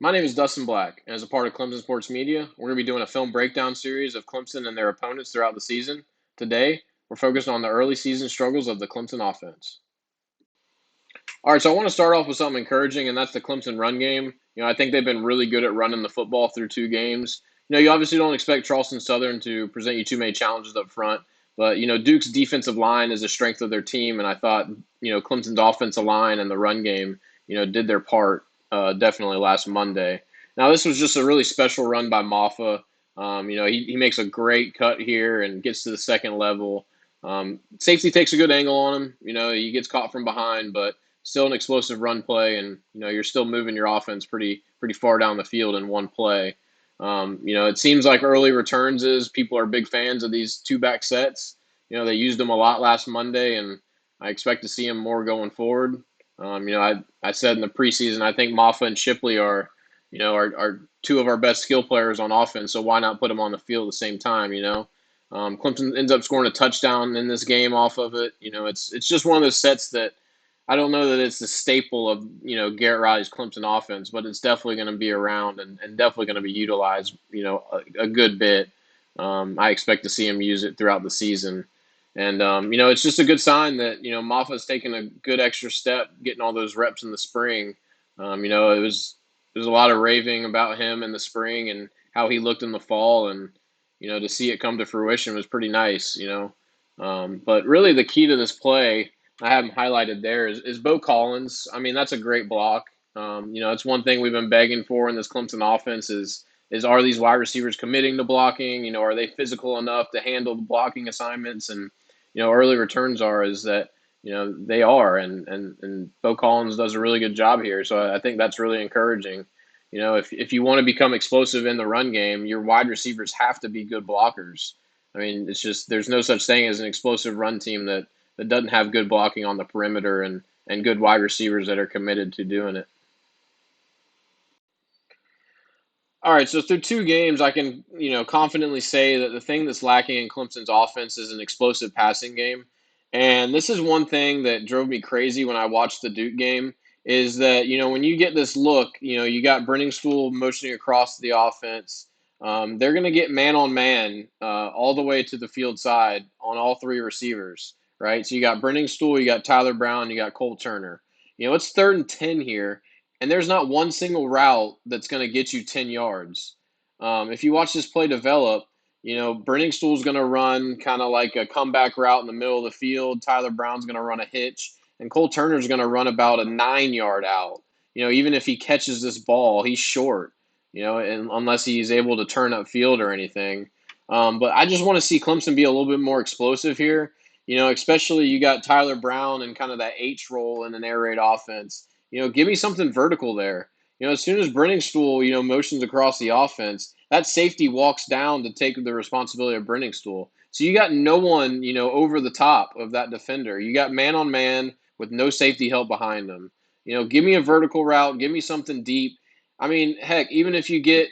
My name is Dustin Black, and as a part of Clemson Sports Media, we're going to be doing a film breakdown series of Clemson and their opponents throughout the season. Today, we're focused on the early season struggles of the Clemson offense. All right, so I want to start off with something encouraging, and that's the Clemson run game. I think they've been really good at running the football through two games. You obviously don't expect Charleston Southern to present you too many challenges up front, but Duke's defensive line is a strength of their team, and I thought Clemson's offensive line and the run game did their part definitely last Monday. Now this was just a really special run by Maffa. He makes a great cut here and gets to the second level. Safety takes a good angle on him. He gets caught from behind, but still an explosive run play, and you're still moving your offense pretty far down the field in one play. It seems like early returns is people are big fans of these two back sets. They used them a lot last Monday, and I expect to see them more going forward. I said in the preseason I think Maffa and Shipley are two of our best skill players on offense, so why not put them on the field at the same time? Clemson ends up scoring a touchdown in this game off of it. It's just one of those sets that I don't know that it's the staple of Garrett Riley's Clemson offense, but it's definitely going to be around and definitely going to be utilized a good bit. I expect to see him use it throughout the season, and it's just a good sign that Maffa's taken a good extra step, getting all those reps in the spring. There's a lot of raving about him in the spring and how he looked in the fall, and to see it come to fruition was pretty nice. But really the key to this play I have him highlighted there is Bo Collins. I mean, that's a great block. It's one thing we've been begging for in this Clemson offense is are these wide receivers committing to blocking? Are they physical enough to handle the blocking assignments? And early returns is that they are, and Bo Collins does a really good job here. So I think that's really encouraging. If you want to become explosive in the run game, your wide receivers have to be good blockers. I mean, it's just there's no such thing as an explosive run team that doesn't have good blocking on the perimeter and good wide receivers that are committed to doing it. All right, so through two games, I can confidently say that the thing that's lacking in Clemson's offense is an explosive passing game, and this is one thing that drove me crazy when I watched the Duke game. Is that when you get this look, you got Brenningstool motioning across the offense. They're going to get man on man all the way to the field side on all three receivers, right? So you got Brenningstool, you got Tyler Brown, you got Cole Turner. It's 3rd and 10 here, and there's not one single route that's going to get you 10 yards. If you watch this play develop, Brenningstool's going to run kind of like a comeback route in the middle of the field. Tyler Brown's going to run a hitch, and Cole Turner's going to run about a 9-yard out. Even if he catches this ball, he's short, and unless he's able to turn upfield or anything. But I just want to see Clemson be a little bit more explosive here. Especially you got Tyler Brown and kind of that H role in an air raid offense. Give me something vertical there. As soon as Brenningstool, motions across the offense, that safety walks down to take the responsibility of Brenningstool. So you got no one, over the top of that defender. You got man on man with no safety help behind them. Give me a vertical route. Give me something deep. I mean, heck, even if you get,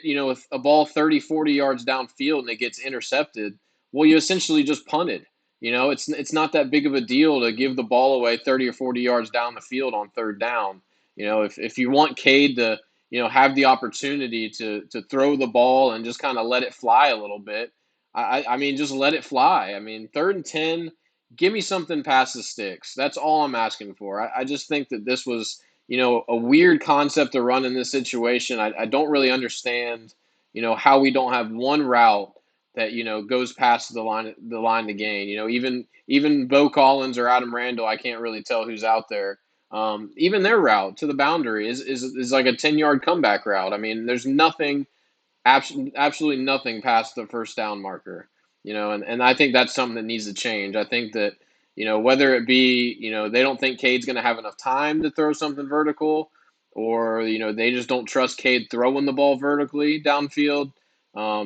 a ball 30, 40 yards downfield and it gets intercepted, well, you essentially just punted. It's not that big of a deal to give the ball away 30 or 40 yards down the field on 3rd down. If you want Cade to, have the opportunity to throw the ball and just kind of let it fly a little bit, I mean, just let it fly. I mean, 3rd and 10, give me something past the sticks. That's all I'm asking for. I just think that this was, a weird concept to run in this situation. I don't really understand, how we don't have one route that goes past the line to gain. Even Bo Collins or Adam Randall, I can't really tell who's out there. Even their route to the boundary is like a 10-yard comeback route. I mean, there's nothing, absolutely nothing past the first down marker. And I think that's something that needs to change. I think that whether it be they don't think Cade's going to have enough time to throw something vertical, or they just don't trust Cade throwing the ball vertically downfield.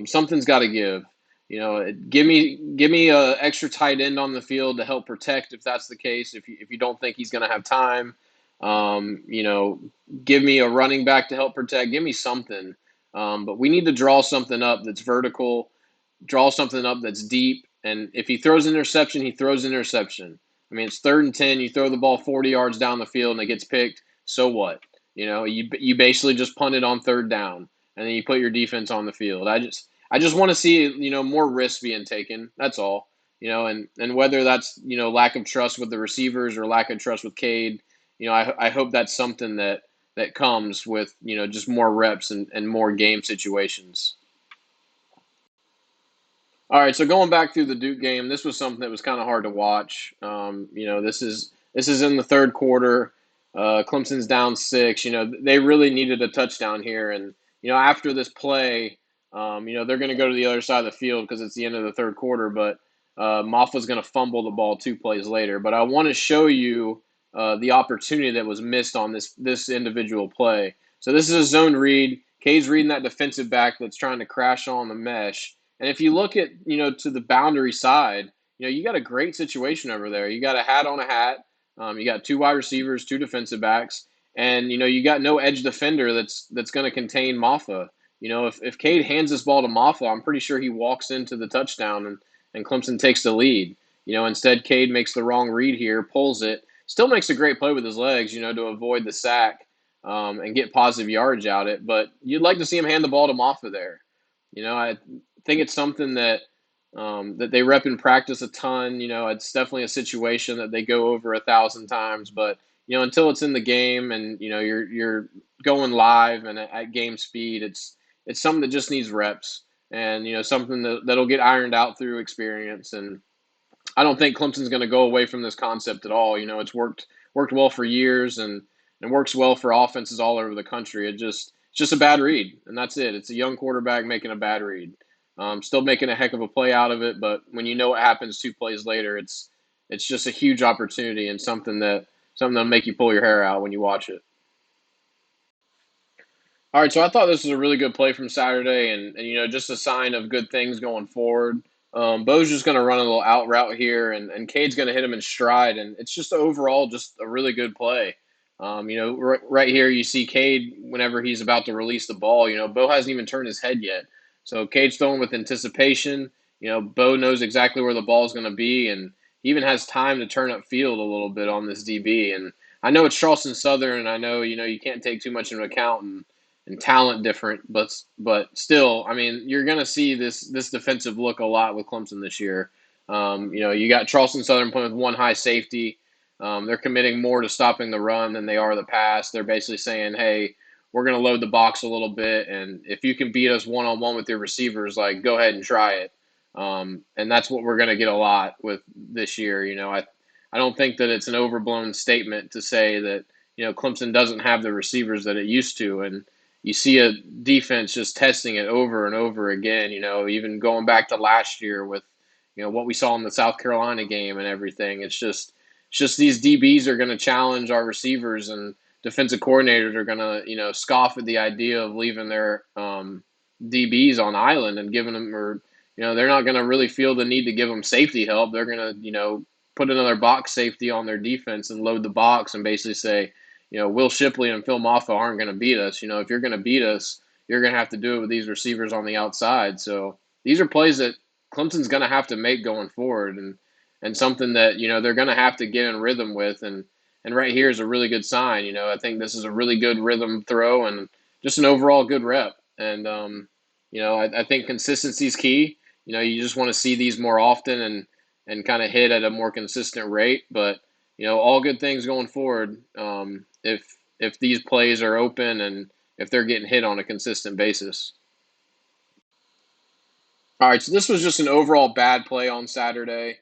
Something's got to give. Give me a extra tight end on the field to help protect if that's the case. If you don't think he's going to have time, give me a running back to help protect. Give me something. But we need to draw something up that's vertical, draw something up that's deep. And if he throws an interception, he throws an interception. I mean, it's 3rd and 10. You throw the ball 40 yards down the field and it gets picked. So what? You basically just punt it on third down, and then you put your defense on the field. I just want to see more risks being taken. That's all. And whether that's lack of trust with the receivers or lack of trust with Cade, I hope that's something that comes with just more reps and more game situations. All right, so going back through the Duke game, this was something that was kind of hard to watch. This is in the third quarter. Clemson's down 6. They really needed a touchdown here, and after this play, they're going to go to the other side of the field because it's the end of the third quarter. But Maffa's going to fumble the ball 2 plays later. But I want to show you the opportunity that was missed on this individual play. So this is a zone read. Kay's reading that defensive back that's trying to crash on the mesh. And if you look at, to the boundary side, you got a great situation over there. You got a hat on a hat. You got 2 wide receivers, 2 defensive backs, and you got no edge defender that's going to contain Maffa. If Cade hands this ball to Maffa, I'm pretty sure he walks into the touchdown and Clemson takes the lead. Instead Cade makes the wrong read here, pulls it, still makes a great play with his legs, to avoid the sack and get positive yardage out it. But you'd like to see him hand the ball to Maffa there. I think it's something that they rep in practice a ton. It's definitely a situation that they go over 1,000 times. But until it's in the game and you're going live and at game speed, it's something that just needs reps and something that'll get ironed out through experience. And I don't think Clemson's going to go away from this concept at all. It's worked well for years and works well for offenses all over the country. It's just a bad read, and that's it. It's a young quarterback making a bad read. Still making a heck of a play out of it, but when you know what happens 2 plays later, it's just a huge opportunity and something that'll make you pull your hair out when you watch it. All right, so I thought this was a really good play from Saturday, and just a sign of good things going forward. Bo's just going to run a little out route here, and Cade's going to hit him in stride, and it's just overall just a really good play. Right here you see Cade whenever he's about to release the ball. Bo hasn't even turned his head yet, so Cade's throwing with anticipation. Bo knows exactly where the ball is going to be, and he even has time to turn up field a little bit on this DB. And I know it's Charleston Southern, and I know you can't take too much into account and talent different, but still, I mean, you're going to see this defensive look a lot with Clemson this year. You got Charleston Southern playing with one high safety. They're committing more to stopping the run than they are the pass. They're basically saying, hey, we're going to load the box a little bit, and if you can beat us one-on-one with your receivers, like, go ahead and try it. And that's what we're going to get a lot with this year. I don't think that it's an overblown statement to say that, Clemson doesn't have the receivers that it used to, and you see a defense just testing it over and over again, even going back to last year with, what we saw in the South Carolina game and everything. It's just these DBs are going to challenge our receivers, and defensive coordinators are going to, scoff at the idea of leaving their DBs on island and giving them, or, they're not going to really feel the need to give them safety help. They're going to, put another box safety on their defense and load the box and basically say, Will Shipley and Phil Maffa aren't going to beat us. If you're going to beat us, you're going to have to do it with these receivers on the outside. So these are plays that Clemson's going to have to make going forward, and something that they're going to have to get in rhythm with. And right here is a really good sign. I think this is a really good rhythm throw and just an overall good rep. And I think consistency is key. You just want to see these more often and kind of hit at a more consistent rate. But all good things going forward. If these plays are open and if they're getting hit on a consistent basis. All right, so this was just an overall bad play on Saturday.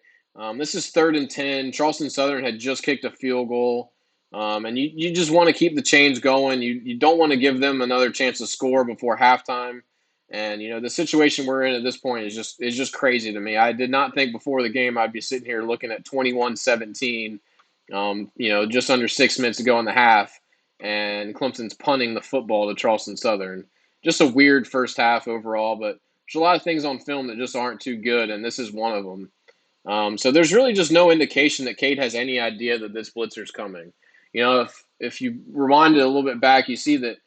This is 3rd and 10. Charleston Southern had just kicked a field goal, and you just want to keep the chains going. You don't want to give them another chance to score before halftime. And the situation we're in at this point is just crazy to me. I did not think before the game I'd be sitting here looking at 21-17. Just under 6 minutes to go in the half, and Clemson's punting the football to Charleston Southern. Just a weird first half overall, but there's a lot of things on film that just aren't too good, and this is one of them. So there's really just no indication that Cade has any idea that this blitzer's coming. If you rewind it a little bit back, you see that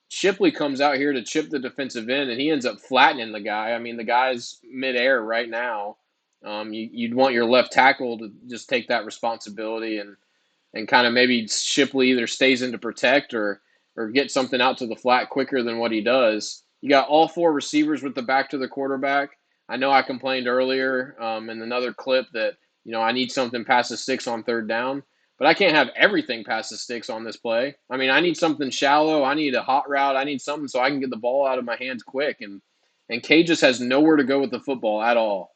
Shipley comes out here to chip the defensive end, and he ends up flattening the guy. I mean, the guy's midair right now. You'd want your left tackle to just take that responsibility and kind of maybe Shipley either stays in to protect or or get something out to the flat quicker than what he does. You got all four receivers with the back to the quarterback. I know I complained earlier in another clip that I need something past the sticks on third down, but I can't have everything past the sticks on this play. I mean, I need something shallow. I need a hot route. I need something so I can get the ball out of my hands quick. And Cade just has nowhere to go with the football at all.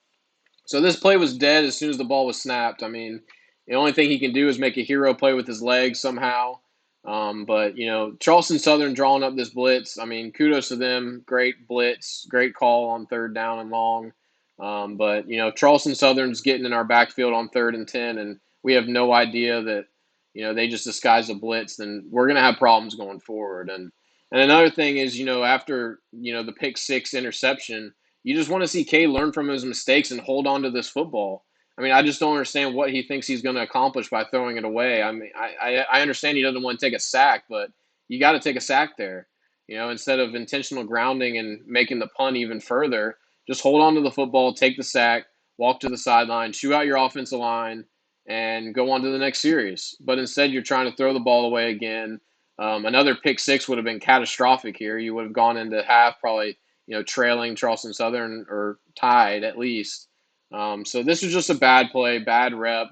So this play was dead as soon as the ball was snapped. I mean, the only thing he can do is make a hero play with his legs somehow. But Charleston Southern drawing up this blitz. I mean, kudos to them. Great blitz, great call on third down and long. But Charleston Southern's getting in our backfield on 3rd and 10, and we have no idea that they just disguised a blitz. Then we're gonna have problems going forward. And another thing is after the pick six interception, you just want to see Cade learn from his mistakes and hold on to this football. I mean, I just don't understand what he thinks he's going to accomplish by throwing it away. I mean, I understand he doesn't want to take a sack, but you got to take a sack there. Instead of intentional grounding and making the punt even further, just hold on to the football, take the sack, walk to the sideline, shoot out your offensive line, and go on to the next series. But instead, you're trying to throw the ball away again. Another pick six would have been catastrophic here. You would have gone into half probably trailing Charleston Southern or tied at least. So this was just a bad play, bad rep,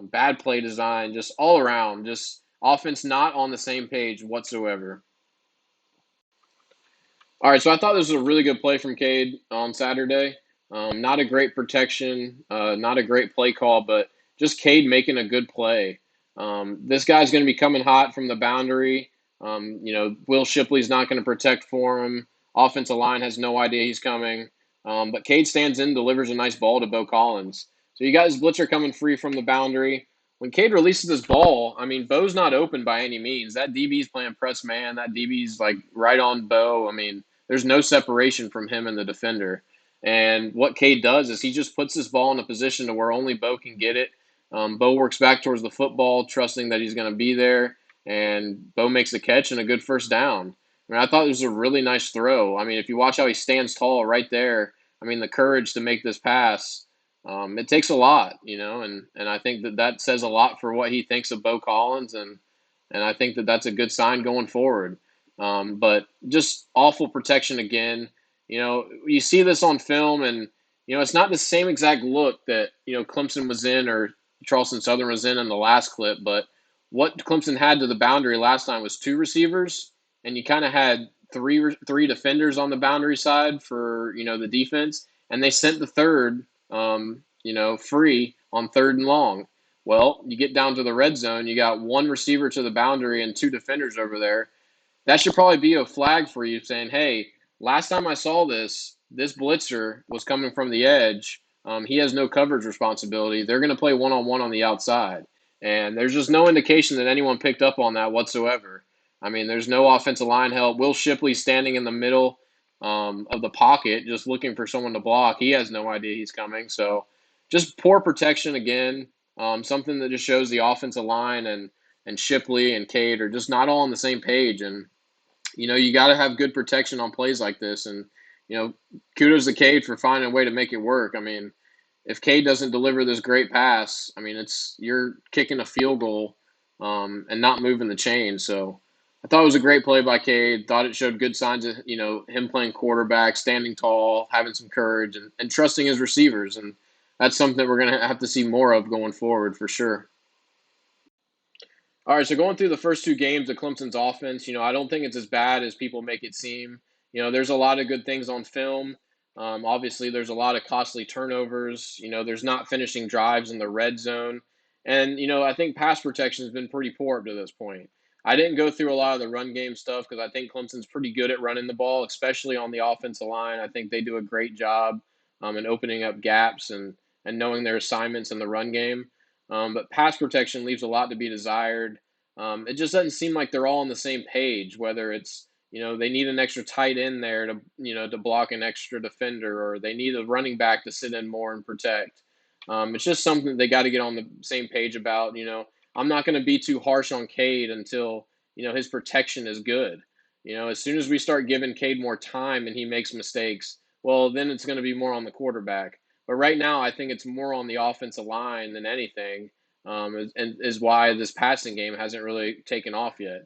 bad play design, just all around, just offense not on the same page whatsoever. All right, so I thought this was a really good play from Cade on Saturday. Not a great protection, not a great play call, but just Cade making a good play. This guy's going to be coming hot from the boundary. Will Shipley's not going to protect for him. Offensive line has no idea he's coming. But Cade stands in, delivers a nice ball to Bo Collins. So you got his blitzer coming free from the boundary. When Cade releases this ball, I mean, Bo's not open by any means. That DB's playing press man. That DB's like right on Bo. I mean, there's no separation from him and the defender. And what Cade does is he just puts this ball in a position to where only Bo can get it. Bo works back towards the football, trusting that he's going to be there, and Bo makes the catch and a good first down. I mean, I thought it was a really nice throw. I mean, if you watch how he stands tall right there, I mean, the courage to make this pass, it takes a lot, and I think that says a lot for what he thinks of Bo Collins, and I think that that's a good sign going forward. But just awful protection again. You see this on film, and it's not the same exact look that Clemson was in or Charleston Southern was in the last clip, but what Clemson had to the boundary last time was two receivers, and you kind of had three defenders on the boundary side for the defense, and they sent the third, free on 3rd and long. Well, you get down to the red zone, you got one receiver to the boundary and two defenders over there. That should probably be a flag for you saying, hey, last time I saw this blitzer was coming from the edge. He has no coverage responsibility. They're going to play one-on-one on the outside. And there's just no indication that anyone picked up on that whatsoever. I mean, there's no offensive line help. Will Shipley standing in the middle of the pocket just looking for someone to block. He has no idea he's coming. So just poor protection again, something that just shows the offensive line and Shipley and Cade are just not all on the same page. And you got to have good protection on plays like this. And, kudos to Cade for finding a way to make it work. I mean, if Cade doesn't deliver this great pass, I mean, you're kicking a field goal and not moving the chain. So I thought it was a great play by Cade. Thought it showed good signs of, him playing quarterback, standing tall, having some courage, and trusting his receivers. And that's something that we're going to have to see more of going forward for sure. All right, so going through the first two games of Clemson's offense, I don't think it's as bad as people make it seem. There's a lot of good things on film. Obviously, there's a lot of costly turnovers. There's not finishing drives in the red zone. And, I think pass protection has been pretty poor up to this point. I didn't go through a lot of the run game stuff because I think Clemson's pretty good at running the ball, especially on the offensive line. I think they do a great job in opening up gaps and knowing their assignments in the run game. But pass protection leaves a lot to be desired. It just doesn't seem like they're all on the same page, whether it's, they need an extra tight end there to block an extra defender, or they need a running back to sit in more and protect. It's just something that they got to get on the same page about. I'm not going to be too harsh on Cade until, his protection is good. As soon as we start giving Cade more time and he makes mistakes, well, then it's going to be more on the quarterback. But right now, I think it's more on the offensive line than anything, and is why this passing game hasn't really taken off yet.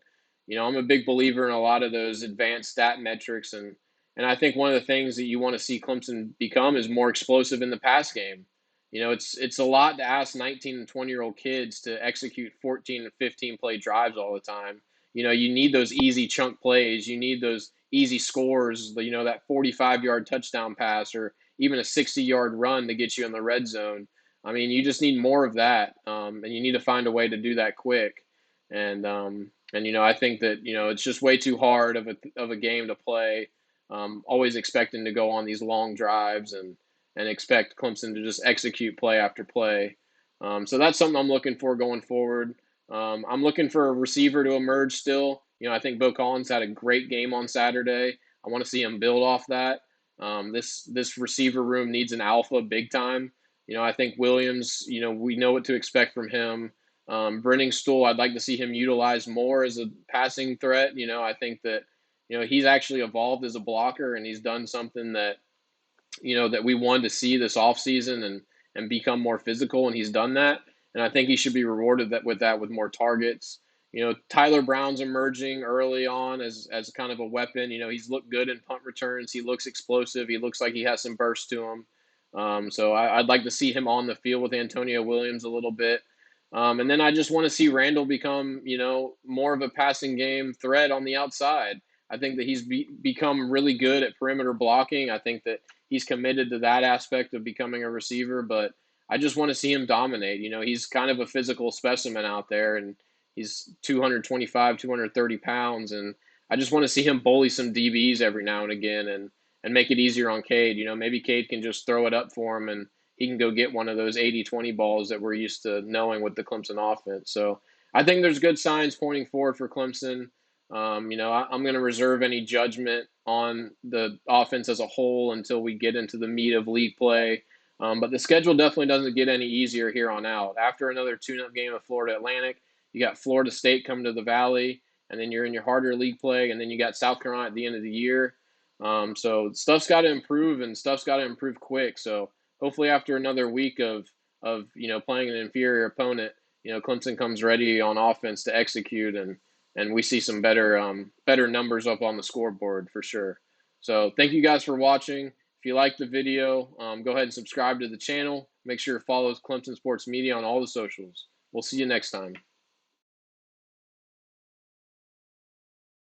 I'm a big believer in a lot of those advanced stat metrics, and I think one of the things that you want to see Clemson become is more explosive in the pass game. It's a lot to ask 19 and 20-year-old kids to execute 14 and 15 play drives all the time. You need those easy chunk plays. You need those easy scores, that 45-yard touchdown pass or even a 60-yard run to get you in the red zone. I mean, you just need more of that, and you need to find a way to do that quick. And I think that it's just way too hard of a game to play. Always expecting to go on these long drives and expect Clemson to just execute play after play. So that's something I'm looking for going forward. I'm looking for a receiver to emerge still. I think Bo Collins had a great game on Saturday. I want to see him build off that. This receiver room needs an alpha big time. I think Williams, we know what to expect from him. Brenning Stool, I'd like to see him utilized more as a passing threat. I think that, he's actually evolved as a blocker and he's done something that we wanted to see this offseason and become more physical, and he's done that. And I think he should be rewarded with more targets. Tyler Brown's emerging early on as kind of a weapon. He's looked good in punt returns. He looks explosive. He looks like he has some burst to him. So I'd like to see him on the field with Antonio Williams a little bit. And then I just want to see Randall become, more of a passing game threat on the outside. I think that he's become really good at perimeter blocking. I think that he's committed to that aspect of becoming a receiver, but I just want to see him dominate. He's kind of a physical specimen out there, and he's 225, 230 pounds, and I just want to see him bully some DBs every now and again and make it easier on Cade. Maybe Cade can just throw it up for him and he can go get one of those 80-20 balls that we're used to knowing with the Clemson offense. So I think there's good signs pointing forward for Clemson. I'm going to reserve any judgment on the offense as a whole until we get into the meat of league play. But the schedule definitely doesn't get any easier here on out. After another tune-up game of Florida Atlantic, you got Florida State coming to the Valley, and then you're in your harder league play, and then you got South Carolina at the end of the year. So stuff's got to improve, and stuff's got to improve quick. So hopefully after another week of playing an inferior opponent, Clemson comes ready on offense to execute and we see some better numbers up on the scoreboard for sure. So thank you guys for watching. If you like the video, go ahead and subscribe to the channel. Make sure to follow Clemson Sports Media on all the socials. We'll see you next time.